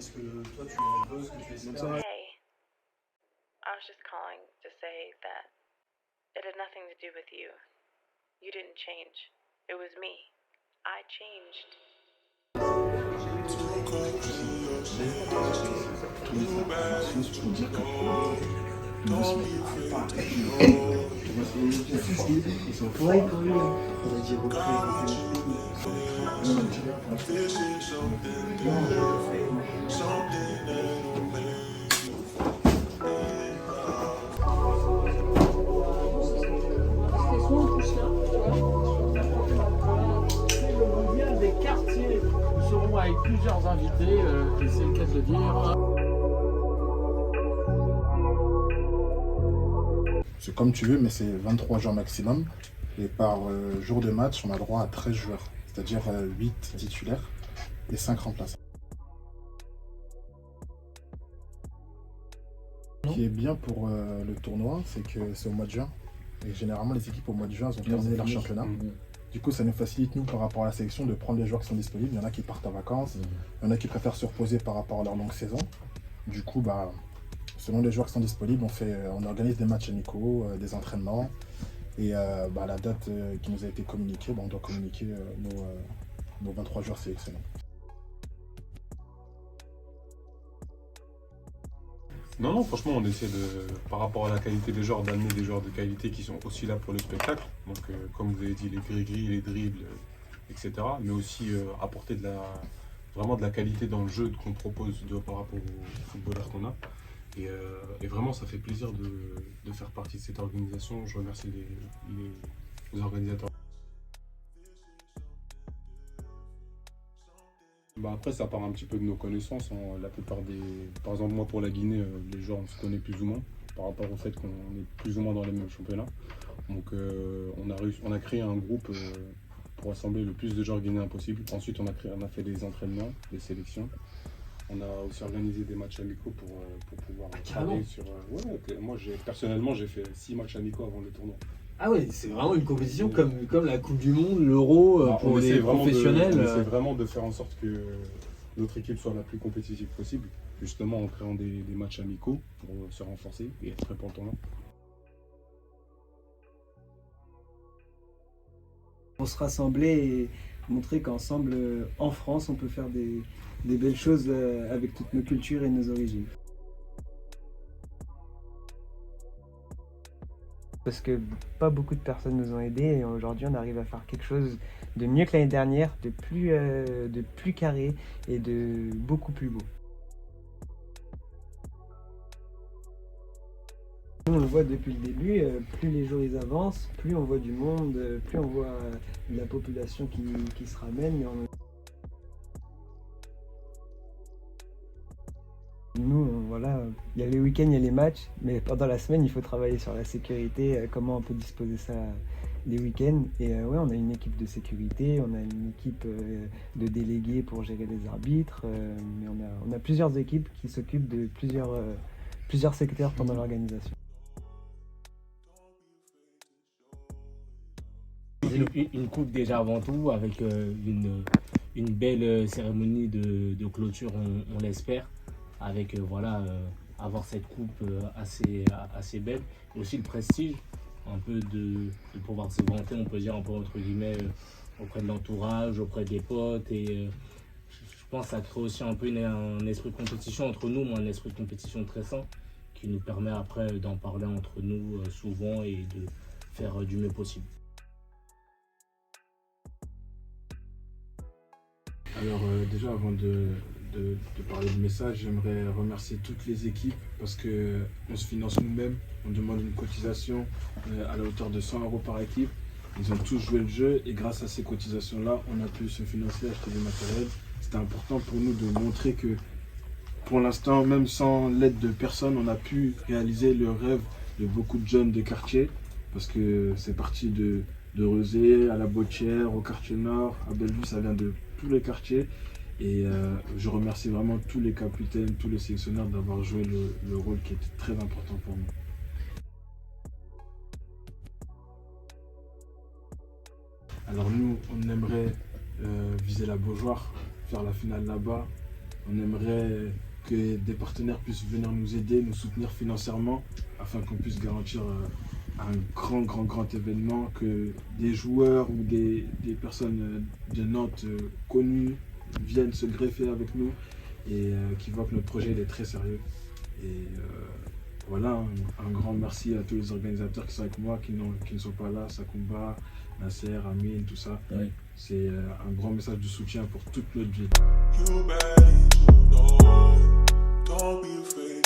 est-ce que toi tu es heureuse, que tu espères? Hey, I was just calling to say that it had nothing to do with you. You didn't change. It was me. I changed. Le mondial des quartiers. Nous serons avec plusieurs invités, et c'est le cas de le dire. C'est comme tu veux, mais c'est 23 joueurs maximum. Et par jour de match, on a droit à 13 joueurs, c'est-à-dire 8 titulaires et 5 remplaçants. Ce qui est bien pour le tournoi, c'est que c'est au mois de juin. Et généralement, les équipes au mois de juin, elles ont terminé leur championnat. Du coup, ça nous facilite, nous, par rapport à la sélection, de prendre les joueurs qui sont disponibles. Il y en a qui partent en vacances, il y en a qui préfèrent se reposer par rapport à leur longue saison. Du coup, selon les joueurs qui sont disponibles, on organise des matchs amicaux, des entraînements. Et la date qui nous a été communiquée, on doit communiquer nos 23 joueurs sélectionnés. Non, franchement, on essaie par rapport à la qualité des joueurs, d'amener des joueurs de qualité qui sont aussi là pour le spectacle. Donc, comme vous avez dit, les gris-gris, les dribbles, etc. Mais aussi apporter vraiment de la qualité dans le jeu qu'on propose par rapport aux footballeurs qu'on a. Et vraiment, ça fait plaisir de faire partie de cette organisation. Je remercie les organisateurs. Après, ça part un petit peu de nos connaissances. La plupart par exemple, moi pour la Guinée, les joueurs, on se connaît plus ou moins par rapport au fait qu'on est plus ou moins dans les mêmes championnats. Donc, on a créé un groupe pour assembler le plus de joueurs guinéens possible. Ensuite, on a fait des entraînements, des sélections. On a aussi organisé des matchs amicaux pour pouvoir travailler sur. Moi, personnellement, j'ai fait 6 matchs amicaux avant le tournoi. Ah ouais, c'est vraiment une compétition comme la Coupe du Monde, l'Euro pour les professionnels. On essaie vraiment de faire en sorte que notre équipe soit la plus compétitive possible, justement en créant des matchs amicaux pour se renforcer et être prêt pour le tournoi. Pour se rassembler et montrer qu'ensemble, en France, on peut faire des belles choses avec toutes nos cultures et nos origines. Parce que pas beaucoup de personnes nous ont aidés et aujourd'hui on arrive à faire quelque chose de mieux que l'année dernière, de plus carré et de beaucoup plus beau. Nous, on le voit depuis le début, plus les jours ils avancent, plus on voit du monde, plus on voit de la population qui se ramène. Nous, voilà, il y a les week-ends, il y a les matchs, mais pendant la semaine, il faut travailler sur la sécurité, comment on peut disposer ça les week-ends. Et on a une équipe de sécurité, on a une équipe de délégués pour gérer les arbitres, mais on a plusieurs équipes qui s'occupent de plusieurs secteurs pendant l'organisation. Une coupe déjà avant tout, avec une belle cérémonie de clôture, on l'espère. Avec avoir cette coupe assez belle, et aussi le prestige un peu de pouvoir se vanter, on peut dire un peu entre guillemets, auprès de l'entourage, auprès des potes, et je pense que ça crée aussi un peu un esprit de compétition entre nous, mais un esprit de compétition très sain qui nous permet après d'en parler entre nous souvent et de faire du mieux possible. Alors déjà avant de parler de message, j'aimerais remercier toutes les équipes parce qu'on se finance nous-mêmes, on demande une cotisation à la hauteur de 100 € par équipe. Ils ont tous joué le jeu et grâce à ces cotisations-là, on a pu se financer, acheter du matériel. C'était important pour nous de montrer que pour l'instant, même sans l'aide de personne, on a pu réaliser le rêve de beaucoup de jeunes de quartier parce que c'est parti de Rezé, à la Bottière, au quartier Nord, à Bellevue, ça vient de tous les quartiers. Et je remercie vraiment tous les capitaines, tous les sélectionneurs d'avoir joué le rôle qui était très important pour nous. Alors nous, on aimerait viser la Beaujoire, faire la finale là-bas. On aimerait que des partenaires puissent venir nous aider, nous soutenir financièrement, afin qu'on puisse garantir un grand événement, que des joueurs ou des personnes de Nantes connues viennent se greffer avec nous et qui voient que notre projet il est très sérieux. Et voilà, un grand merci à tous les organisateurs qui sont avec moi, qui ne sont pas là, Sakumba, Nasser, Amine, tout ça. Oui. C'est un grand message de soutien pour toute notre vie. You better know, don't be afraid.